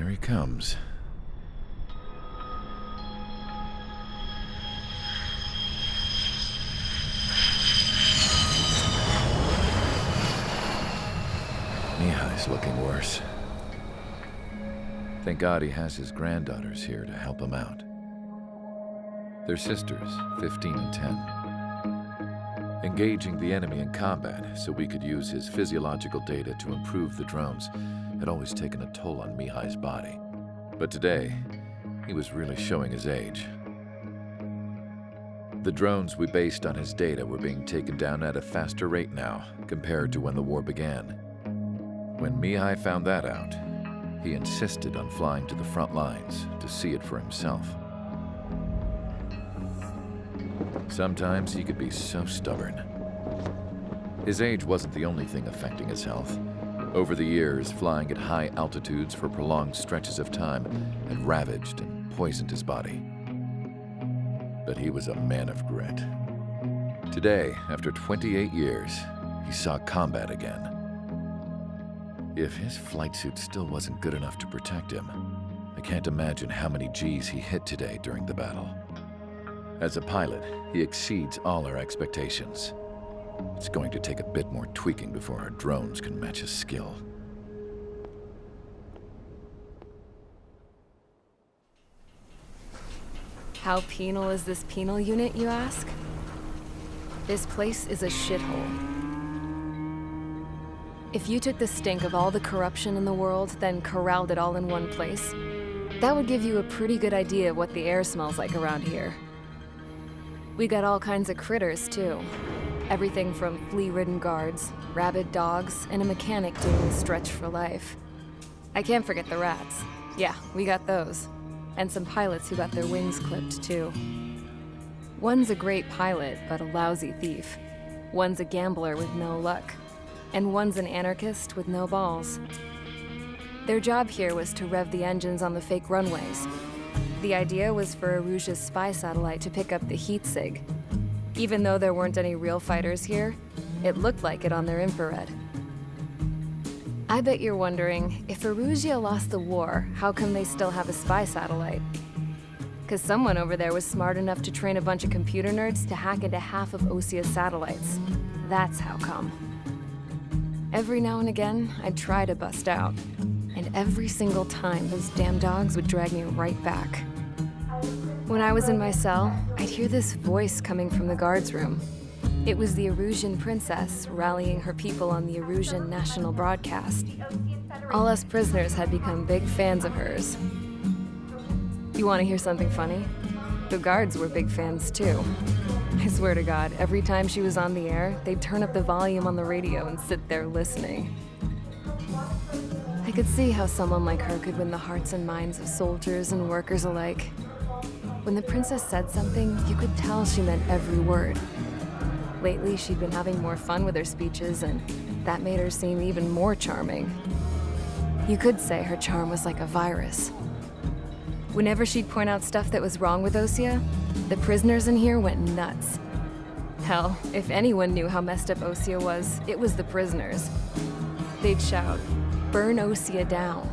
Here he comes. Mihai's looking worse. Thank God he has his granddaughters here to help him out. They're sisters, 15 and 10. Engaging the enemy in combat so we could use his physiological data to improve the drones had always taken a toll on Mihai's body. But today, he was really showing his age. The drones we based on his data were being taken down at a faster rate now compared to when the war began. When Mihai found that out, he insisted on flying to the front lines to see it for himself. Sometimes he could be so stubborn. His age wasn't the only thing affecting his health. Over the years, flying at high altitudes for prolonged stretches of time had ravaged and poisoned his body. But he was a man of grit. Today, after 28 years, he saw combat again. If his flight suit still wasn't good enough to protect him, I can't imagine how many Gs he hit today during the battle. As a pilot, he exceeds all our expectations. It's going to take a bit more tweaking before our drones can match his skill. How penal is this penal unit, you ask? This place is a shithole. If you took the stink of all the corruption in the world, then corralled it all in one place, that would give you a pretty good idea of what the air smells like around here. We got all kinds of critters, too. Everything from flea-ridden guards, rabid dogs, and a mechanic doing the stretch for life. I can't forget the rats. Yeah, we got those. And some pilots who got their wings clipped, too. One's a great pilot, but a lousy thief. One's a gambler with no luck. And one's an anarchist with no balls. Their job here was to rev the engines on the fake runways. The idea was for Erusia's spy satellite to pick up the heat sig. Even though there weren't any real fighters here, it looked like it on their infrared. I bet you're wondering, if Erusia lost the war, how come they still have a spy satellite? 'Cause someone over there was smart enough to train a bunch of computer nerds to hack into half of Osia's satellites. That's how come. Every now and again, I'd try to bust out. And every single time, those damn dogs would drag me right back. When I was in my cell, I'd hear this voice coming from the guards room. It was the Erusian princess rallying her people on the Erusian national broadcast. All us prisoners had become big fans of hers. You want to hear something funny? The guards were big fans too. I swear to God, every time she was on the air, they'd turn up the volume on the radio and sit there listening. I could see how someone like her could win the hearts and minds of soldiers and workers alike. When the princess said something, you could tell she meant every word. Lately, she'd been having more fun with her speeches, and that made her seem even more charming. You could say her charm was like a virus. Whenever she'd point out stuff that was wrong with Osia, the prisoners in here went nuts. Hell, if anyone knew how messed up Osia was, it was the prisoners. They'd shout, "Burn Osia down."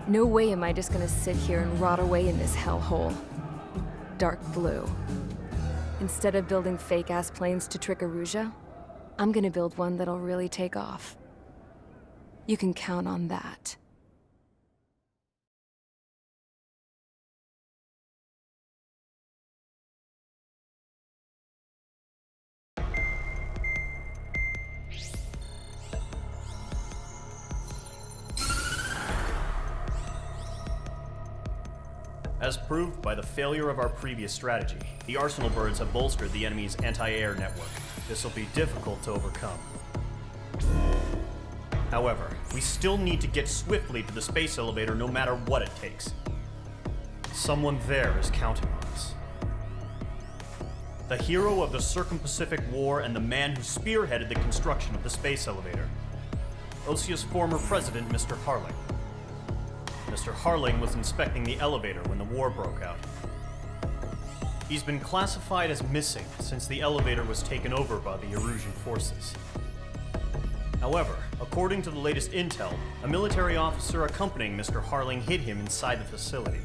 No way am I just gonna sit here and rot away in this hellhole. Dark blue. Instead of building fake-ass planes to trick Erusia, I'm gonna build one that'll really take off. You can count on that. As proved by the failure of our previous strategy, the Arsenal birds have bolstered the enemy's anti-air network. This will be difficult to overcome. However, we still need to get swiftly to the space elevator no matter what it takes. Someone there is counting on us. The hero of the Circum-Pacific War and the man who spearheaded the construction of the space elevator. Osia's former president, Mr. Harling. Mr. Harling was inspecting the elevator when the war broke out. He's been classified as missing since the elevator was taken over by the Erusian forces. However, according to the latest intel, a military officer accompanying Mr. Harling hid him inside the facility.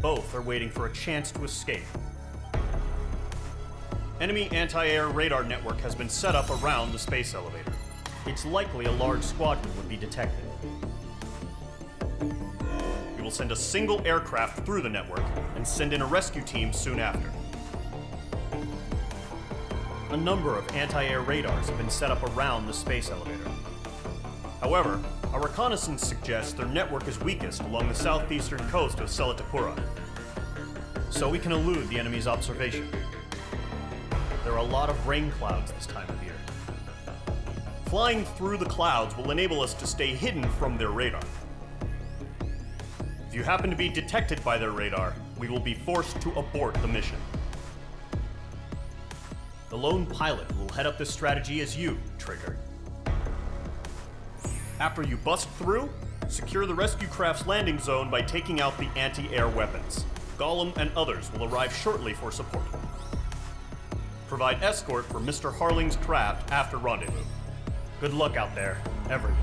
Both are waiting for a chance to escape. Enemy anti-air radar network has been set up around the space elevator. It's likely a large squadron would be detected. We will send a single aircraft through the network and send in a rescue team soon after. A number of anti-air radars have been set up around the space elevator. However, our reconnaissance suggests their network is weakest along the southeastern coast of Selatapura, so we can elude the enemy's observation. There are a lot of rain clouds this time of year. Flying through the clouds will enable us to stay hidden from their radar. If you happen to be detected by their radar, we will be forced to abort the mission. The lone pilot will head up this strategy as you, Trigger. After you bust through, secure the rescue craft's landing zone by taking out the anti-air weapons. Gollum and others will arrive shortly for support. Provide escort for Mr. Harling's craft after rendezvous. Good luck out there, everyone.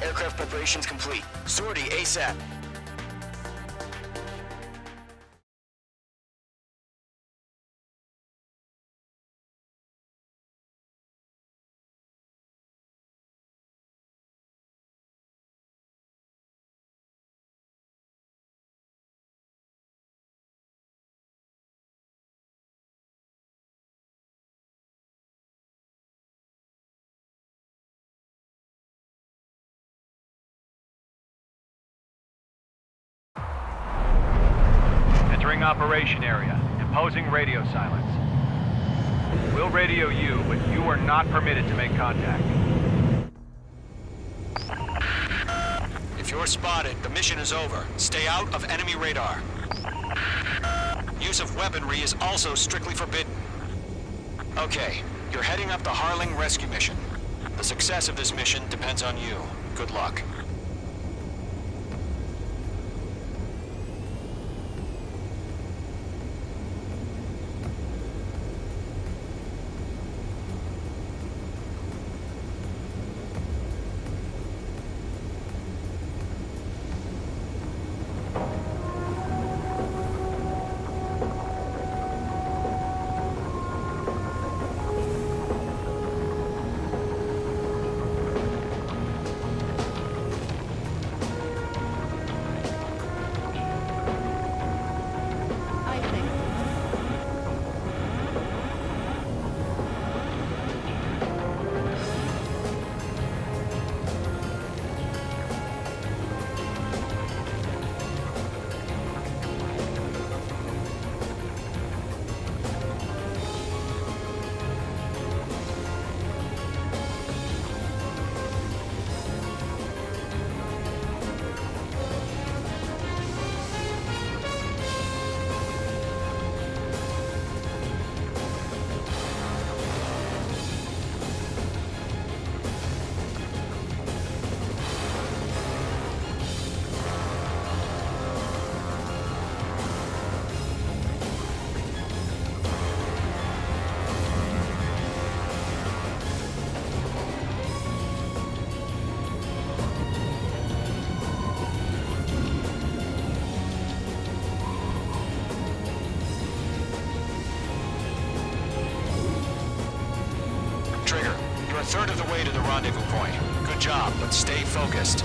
Aircraft preparations complete. Sortie ASAP. Entering operation area. Imposing radio silence. We'll radio you, but you are not permitted to make contact. If you're spotted, the mission is over. Stay out of enemy radar. Use of weaponry is also strictly forbidden. Okay, you're heading up the Harling rescue mission. The success of this mission depends on you. Good luck. You're a third of the way to the rendezvous point. Good job, but stay focused.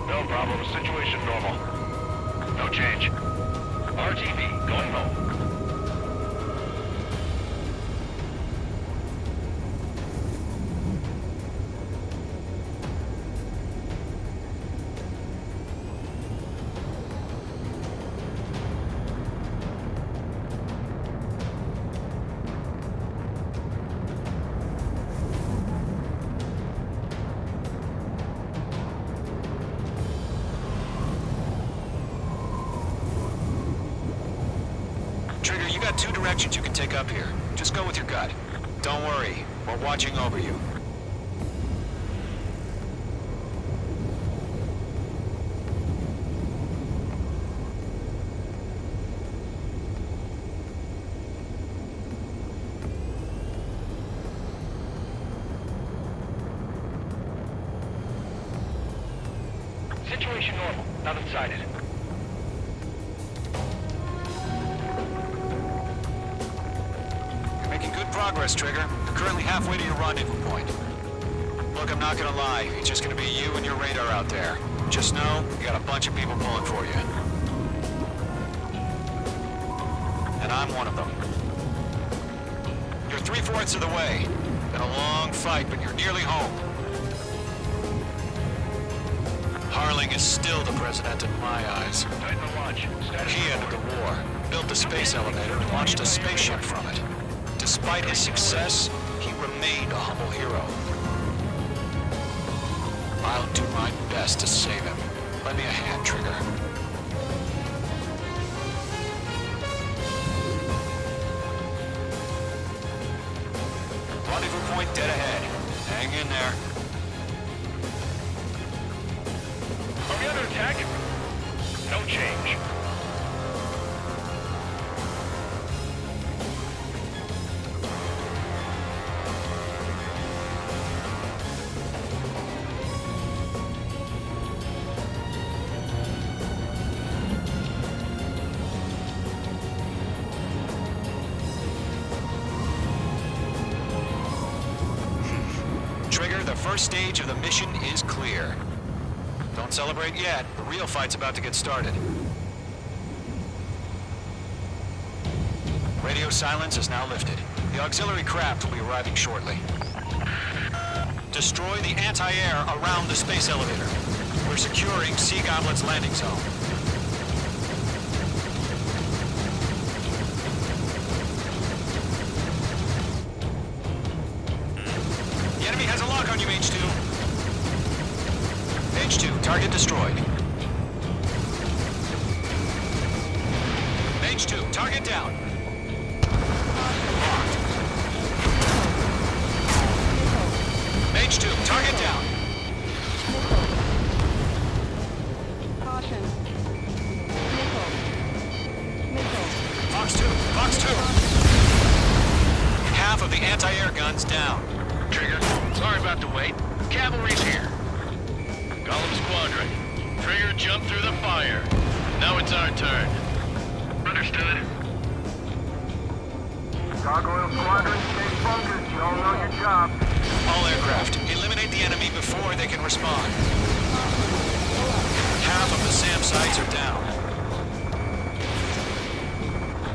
No problem. Situation normal. No change. RTV, going home. got two directions you can take up here. Just go with your gut. Don't worry, we're watching over you. Situation normal. Nothing sighted. You're making good progress, Trigger. You're currently halfway to your rendezvous point. Look, I'm not gonna lie. It's just gonna be you and your radar out there. Just know, you got a bunch of people pulling for you. And I'm one of them. You're 3/4 of the way. Been a long fight, but you're nearly home. Harling is still the president in my eyes. Tighten the launch. He ended the war, built the space elevator, and launched a spaceship from it. Despite his success, he remained a humble hero. I'll do my best to save him. Lend me a hand, Trigger. Rendezvous point dead ahead. Hang in there. Are we under attack? No change. Trigger, the first stage of the mission is clear. Don't celebrate yet. The real fight's about to get started. Radio silence is now lifted. The auxiliary craft will be arriving shortly. Destroy the anti-air around the space elevator. We're securing Sea Goblin's landing zone. The enemy has a lock on you, H2. H2, target destroyed. H2, target down. Locked. H2, target down. Caution. Missile. Fox 2, Fox 2. Half of the anti-air guns down. Trigger, sorry about the wait. Cavalry's here. Gollum Squadron. Trigger jumped through the fire. Now it's our turn. Understood. Gargoyle Squadron, stay focused. You all know your job. All aircraft, eliminate the enemy before they can respond. Half of the SAM sites are down.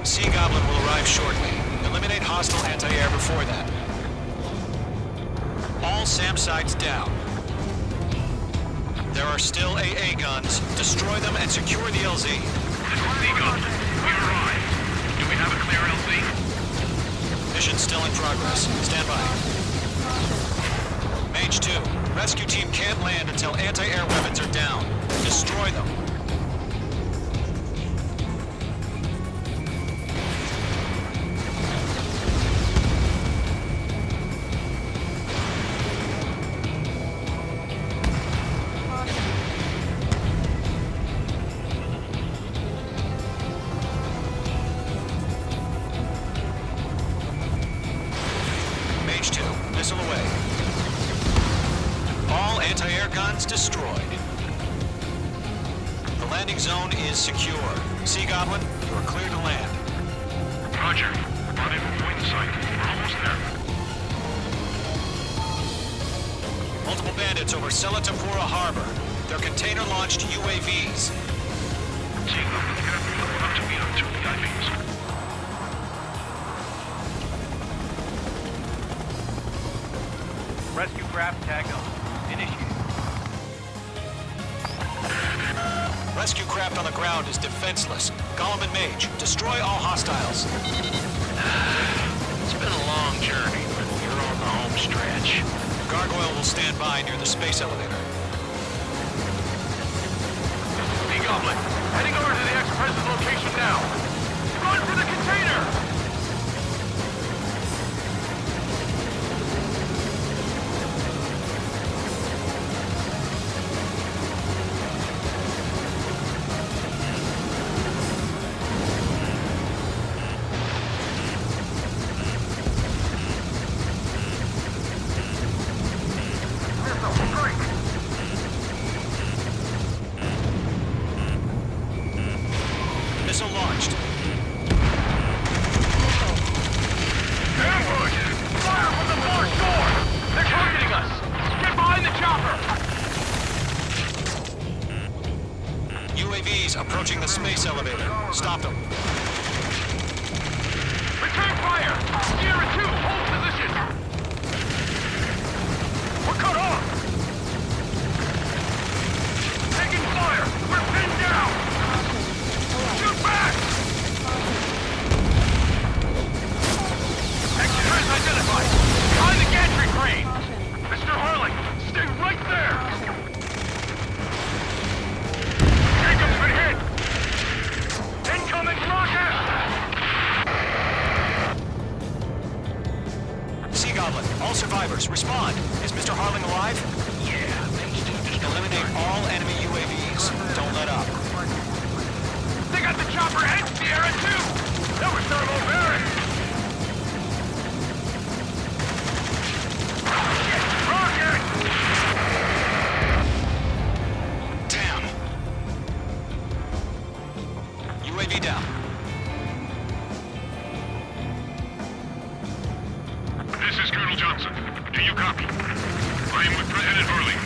Sea Goblin will arrive shortly. Eliminate hostile anti-air before that. All SAM sites down. There are still AA guns. Destroy them and secure the LZ. Sea Goblin, we arrived. Do we have a clear LZ? Mission still in progress. Stand by. Mage 2, rescue team can't land until anti-air weapons are down. Destroy them. Mage 2, missile away. All anti-air guns destroyed. The landing zone is secure. Sea Goblin, you are clear to land. Roger. Rendezvous point in sight. We're almost there. Multiple bandits over Selatapura Harbor. They're container-launched UAVs. Sea Goblin, get up to me on 2 VIPs. Rescue craft tagged on. Initiate. Rescue craft on the ground is defenseless. Gollum and Mage, destroy all hostiles. It's been a long journey, but you're on the home stretch. Gargoyle will stand by near the space elevator. Sea Goblin, heading over to the ex-president's location now. Run for the container! strike. Missile launched. Ambush! Fire from the far shore! They're targeting us! Get behind the chopper! UAVs approaching the space elevator. Stop them. Return fire! Sierra 2, hold position! We're cut off! Taking fire! We're pinned down! Shoot back! Extras identified! Behind the gantry crane! Mr. Harling, stay right there! Jacob's been hit! Incoming rocket! Sea Goblin, all survivors, respond. Is Mr. Harling alive? Yeah, thanks to just eliminate all enemy UAVs. Don't let up. They got the chopper and Sierra 2! That was thermal barracks! Rocket! Damn. UAV down. This is Colonel Johnson. Do you copy? I am with President Harling.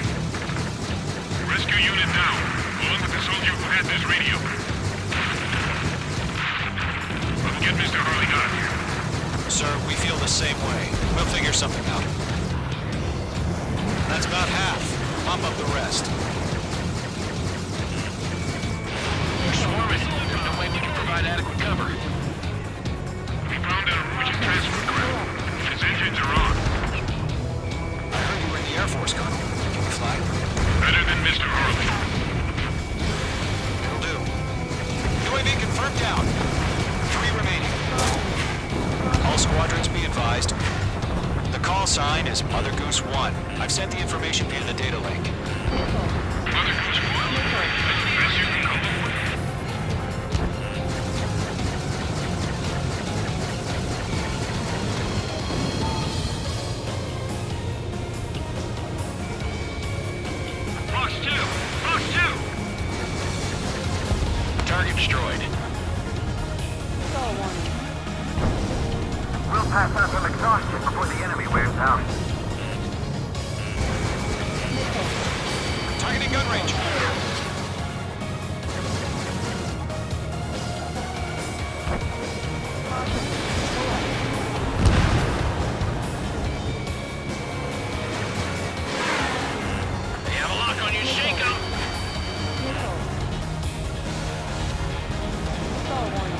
Rescue unit down, along with the soldier who had this radio. Let's get Mr. Harling out of here. Sir, we feel the same way. We'll figure something out. That's about half. Pump up the rest. We're swarming. There's no way we can provide adequate cover. We found out which transfer craft. His engines are on. I heard you were in the Air Force, Colonel. Can we fly? Better than Mr. Harling. Will do. UAV confirmed down. 3 remaining. All squadrons be advised. The call sign is Mother Goose 1. I've sent the information via the data link. Mother Goose 1? As you can call. Fox 2! Fox 2! Target destroyed. Stall warning. We'll pass out some exhaustion before the enemy wears out. Targeting gun range. They have a lock on you, shake 'em! Missile. Stall warning.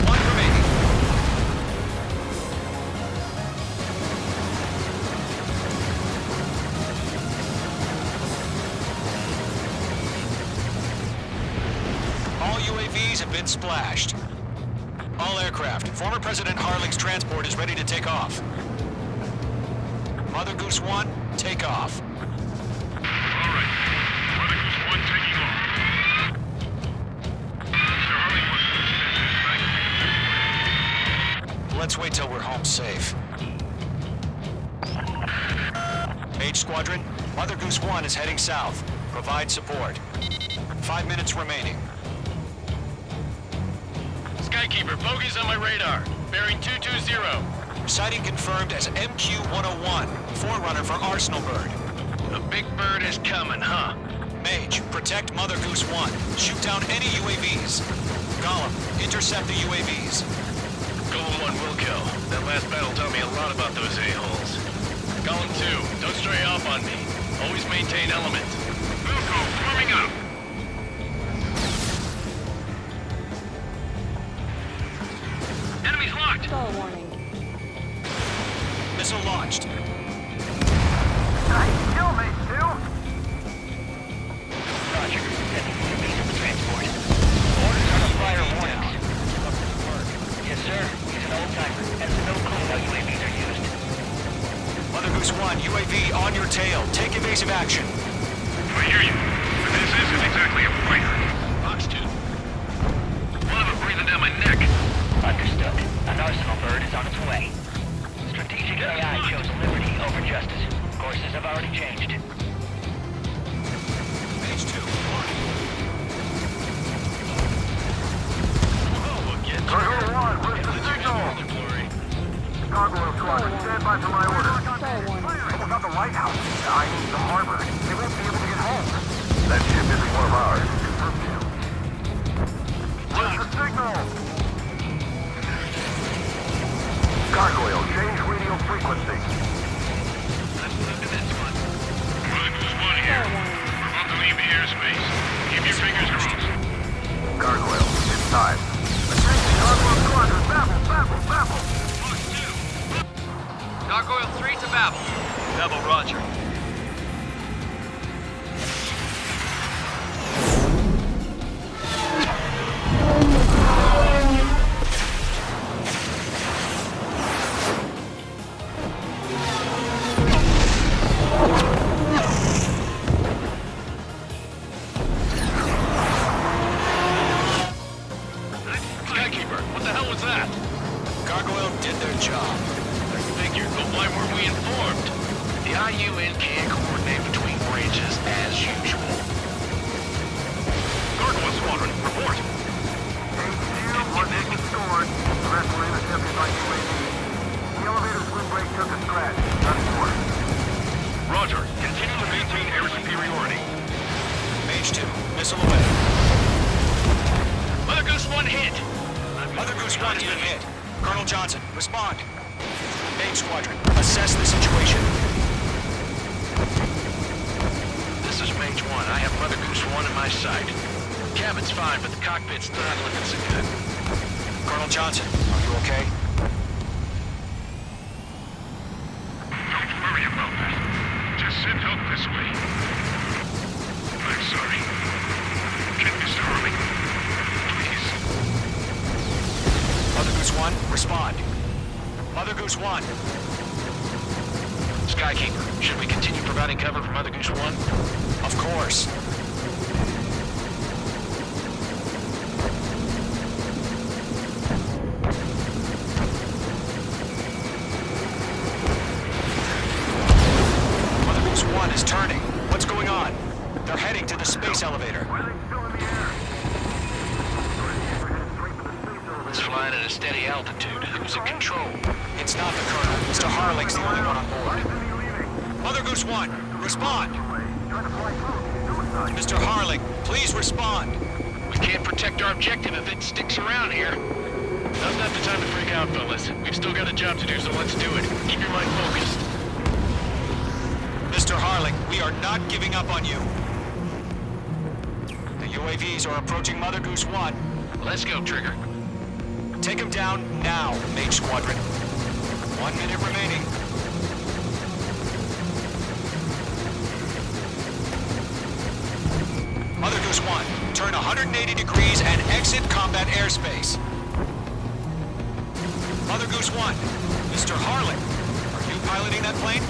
1 remaining. All UAVs have been splashed. All aircraft, former President Harling's transport is ready to take off. Mother Goose 1, take off. All right. Mother Goose 1 taking off. Mr. Harling wants to extend his back. Let's wait till we're home safe. Mage Squadron, Mother Goose 1 is heading south. Provide support. 5 minutes remaining. Skykeeper, bogeys on my radar. Bearing 220. Sighting confirmed as MQ-101, forerunner for Arsenal Bird. The big bird is coming, huh? Mage, protect Mother Goose 1. Shoot down any UAVs. Gollum, intercept the UAVs. Golem 1 will kill. That last battle taught me a lot about those a-holes. Golem 2, don't stray off on me. Always maintain element. Wilco, warming up. Enemies locked. Stall warning. Missile launched. Nice kill, mate, too. Roger. Sending UAVs to the transport. Orders on the fire warnings. Yes, sir. He's an old-timer. Has no clue how UAVs are used. Mother Goose 1, UAV on your tail. Take evasive action. I hear you. But this isn't exactly a fighter. Fox 2. One of them breathing down my neck. Understood. An Arsenal bird is on its way. Strategic AI shows a adjusted. Courses have already changed. Page 2. Oh, again. Gargoyle 1, where's the signal? Gargoyle Squad, stand by for my order. Star warning. Almost got the lighthouse. I mean, the harbor. They won't be able to get home. That ship isn't one of ours. Confirm kill. Where's the signal? Gargoyle, change radio frequency. Let's move to this one. Mother Goose 1 Star here. warning. We're about to leave the airspace. Keep your fingers crossed. Gargoyle, it's time. Attention, Gargoyle Squadron, Babel. Gargoyle 3 to Babel. Babel, roger. Skykeeper, what the hell was that? Gargoyle did their job. I figured, but why weren't we informed? The IUN can't coordinate between branches as usual. Gargoyle Squadron, report. HQ, one is restored. The rest were intercepted by UAV. The elevator's wind break took a scratch. Nothing more. Roger. Continue to maintain air superiority. Page 2. Missile away. Mother Goose 1 hit. Mother Goose 1 has been hit. Colonel Johnson, respond. Main Squadron, assess the situation. This is Mage 1. I have Mother Goose 1 in my sight. Cabin's fine, but the cockpit's not looking so good. Colonel Johnson, are you okay? Don't worry about that. Just send help this way. I'm sorry. Get Mr. Harley. Please. Mother Goose 1, respond. Mother Goose 1. Skykeeper, should we continue providing cover for Mother Goose 1? Of course. Mother Goose 1 is turning. What's going on? They're heading to the space elevator. Why are they still in the air? It's flying at a steady altitude. Who's in control? It's not the Colonel. Mr. Harling's the only one on board. Mother Goose 1, respond. Mr. Harling, please respond. We can't protect our objective if it sticks around here. Now's not the time to freak out, fellas. We've still got a job to do, so let's do it. Keep your mind focused. Mr. Harling, we are not giving up on you. The UAVs are approaching Mother Goose 1. Let's go, Trigger. Take him down now, Mage Squadron. 1 minute remaining. Mother Goose 1, turn 180 degrees and exit combat airspace. Mother Goose 1, Mr. Harling, are you piloting that plane?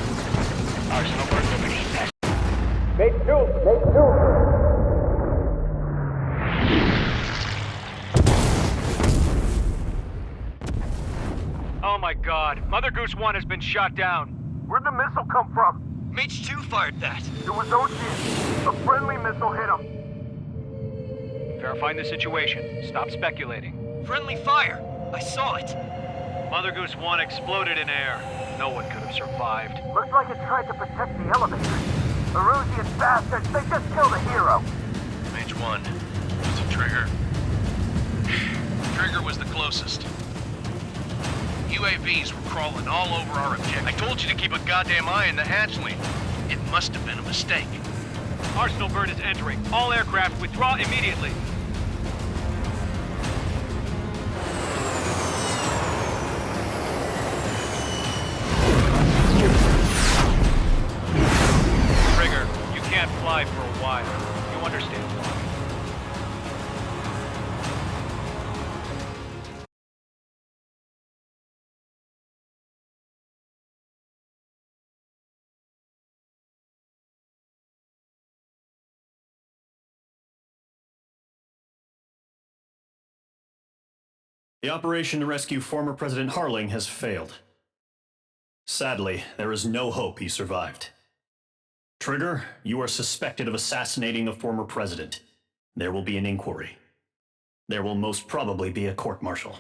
Arsenal Bird Liberty. Oh my god, Mother Goose 1 has been shot down. Where'd the missile come from? Mage 2 fired that. It was Ocean. A friendly missile hit him. Verifying the situation. Stop speculating. Friendly fire. I saw it. Mother Goose 1 exploded in air. No one could have survived. Looks like it tried to protect the elevator. Erusian bastards, they just killed a hero. Mage 1. Was it Trigger? Trigger was the closest. UAVs were crawling all over our objective. I told you to keep a goddamn eye on the hatchling. It must have been a mistake. Arsenal Bird is entering. All aircraft withdraw immediately. Trigger, you can't fly for a while. You understand why. The operation to rescue former President Harling has failed. Sadly, there is no hope he survived. Trigger, you are suspected of assassinating the former president. There will be an inquiry. There will most probably be a court-martial.